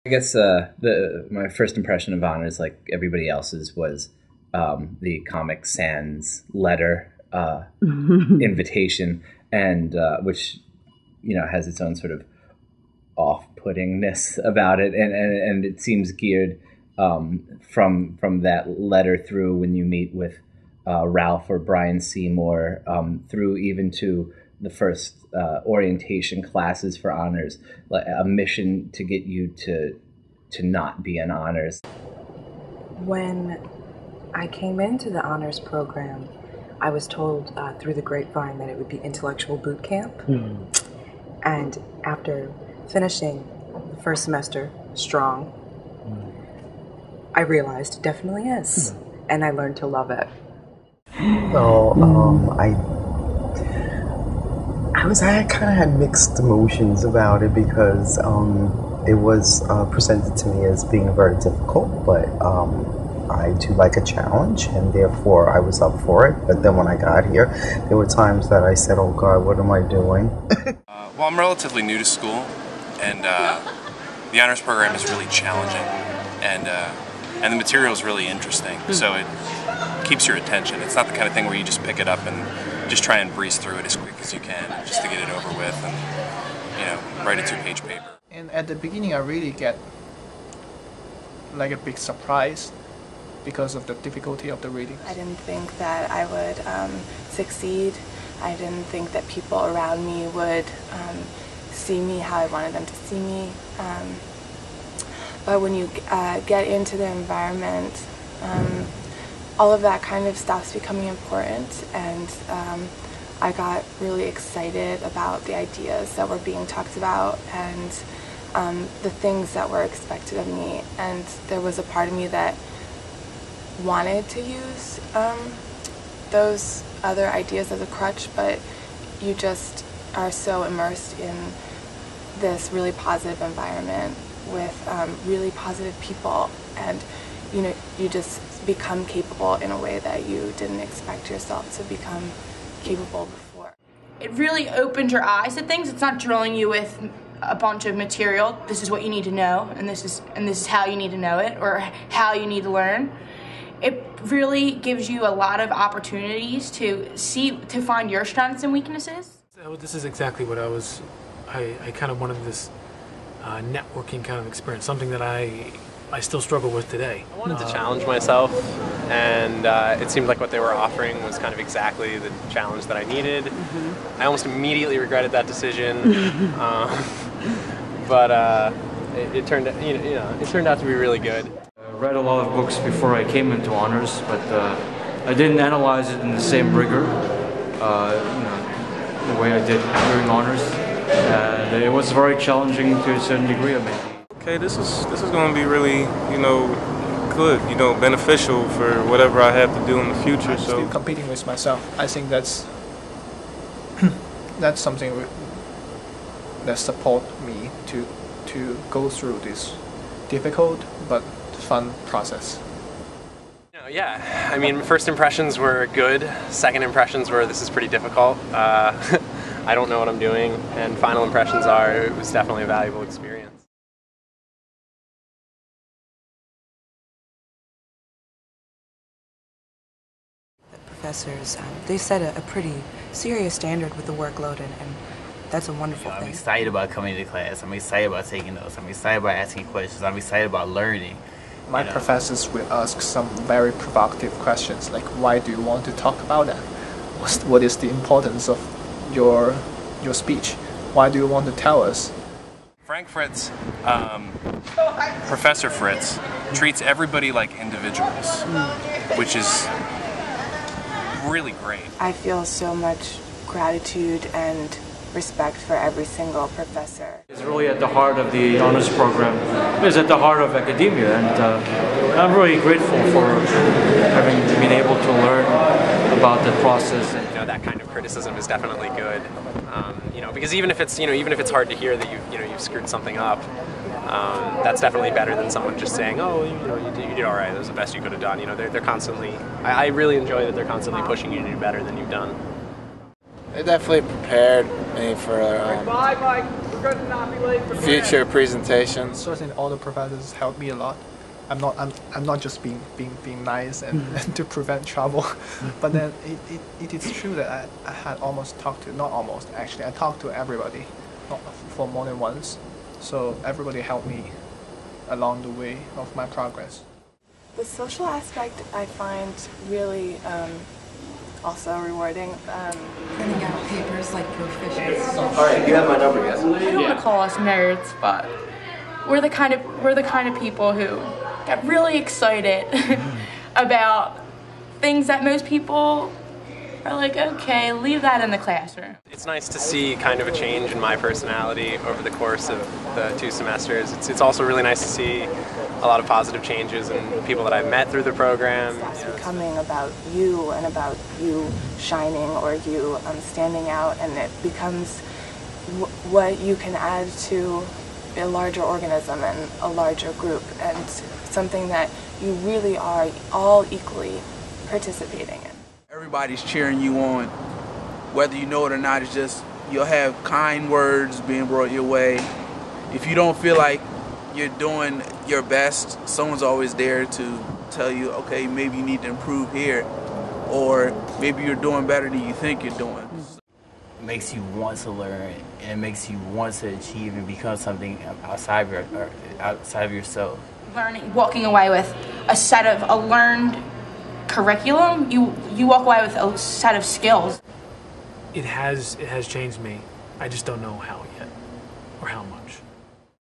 I guess my first impression of honors, like everybody else's, was the Comic Sans letter invitation, and which has its own sort of off-puttingness about it, and it seems geared from that letter through when you meet with Ralph or Brian Seymour, through even to the first orientation classes for honors, like a mission to get you to not be an honors. When I came into the honors program, I was told through the grapevine that it would be intellectual boot camp. And after finishing the first semester strong, I realized it definitely is. And I learned to love it. Well, I kind of had mixed emotions about it because it was presented to me as being very difficult, but I do like a challenge, and therefore I was up for it. But then when I got here, there were times that I said, oh God, what am I doing? Well, I'm relatively new to school, and the honors program is really challenging, and the material is really interesting, so it keeps your attention. It's not the kind of thing where you just pick it up and just try and breeze through it as quick as you can, just to get it over with and write a 2-page paper. And at the beginning, I really get like a big surprise because of the difficulty of the reading. I didn't think that I would succeed. I didn't think that people around me would see me how I wanted them to see me. But when you get into the environment, all of that kind of stops becoming important, and I got really excited about the ideas that were being talked about and the things that were expected of me. And there was a part of me that wanted to use those other ideas as a crutch, but you just are so immersed in this really positive environment with really positive people, and you just become capable in a way that you didn't expect yourself to become capable before. It really opened your eyes to things. It's not drilling you with a bunch of material. This is what you need to know, and this is how you need to know it, or how you need to learn. It really gives you a lot of opportunities to find your strengths and weaknesses. So this is exactly what I kind of wanted this networking kind of experience, something that I still struggle with today. I wanted to challenge myself, and it seemed like what they were offering was kind of exactly the challenge that I needed. I almost immediately regretted that decision, but it turned out to be really good. I read a lot of books before I came into honors, but I didn't analyze it in the same rigor, the way I did during honors. And it was very challenging to a certain degree, maybe. Okay, this is going to be really, good, beneficial for whatever I have to do in the future. I'm still competing with myself. I think that's something that support me to go through this difficult but fun process. Yeah, I mean, first impressions were good. Second impressions were, this is pretty difficult. I don't know what I'm doing. And final impressions are, it was definitely a valuable experience. The professors, they set a pretty serious standard with the workload, and that's a wonderful thing. I'm excited about coming to class. I'm excited about taking notes. I'm excited about asking questions. I'm excited about learning. My professors will ask some very provocative questions, like, why do you want to talk about that? What is the importance of your speech? Why do you want to tell us? Frank Fritz, Professor Fritz, treats everybody like individuals, which is really great. I feel so much gratitude and respect for every single professor. It's really at the heart of the honors program. It's at the heart of academia, and I'm really grateful for having been able to learn about the process. And that kind of criticism is definitely good. Because even if it's hard to hear that you've screwed something up, that's definitely better than someone just saying, oh, you did all right. That was the best you could have done. They're constantly. I really enjoy that they're constantly pushing you to do better than you've done. It definitely prepared me for Future presentations. Certainly, all the professors helped me a lot. I'm not just being nice and to prevent trouble, but then it is true that I had almost talked to, not almost actually, I talked to everybody, not for more than once. So everybody helped me along the way of my progress. The social aspect I find really also rewarding. Printing out papers like proficiency. All right, you have my number, yes? I don't want to call us nerds, but we're the kind of people who get really excited about things that most people are like, okay, leave that in the classroom. It's nice to see kind of a change in my personality over the course of the 2 semesters. It's also really nice to see a lot of positive changes in people that I've met through the program. It's becoming about you and about you shining or you standing out, and it becomes what you can add to a larger organism and a larger group, and something that you really are all equally participating in. Everybody's cheering you on, whether you know it or not. It's just you'll have kind words being brought your way. If you don't feel like you're doing your best, someone's always there to tell you, okay, maybe you need to improve here, or maybe you're doing better than you think you're doing. It makes you want to learn, and it makes you want to achieve and become something outside of yourself. Learning, walking away with a learned curriculum, you walk away with a set of skills. It has changed me. I just don't know how yet, or how much.